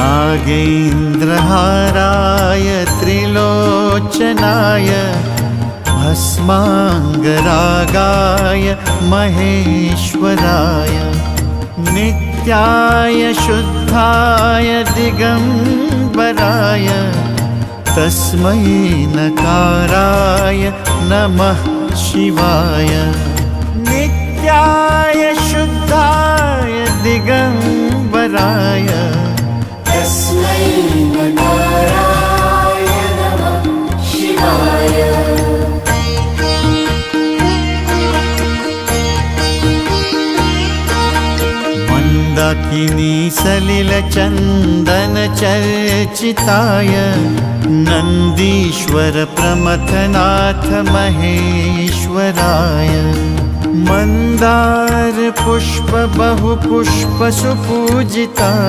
नागेन्द्रहाराय त्रिलोचनाय भस्माङ्गरागाय महेश्वराय नित्याय शुद्धाय दिगम्बराय तस्मै नकाराय नमः शिवाय। नित्याय शुद्धाय दिगम्बराय तस्मै नकाराय नमः शिवाय। मंदाकिनी सलिलचन्दन चर्चिताय नन्दीश्वर प्रमथनाथ महेश्वराय मंदार पुष्प बहुपुष्प सुपूजिताय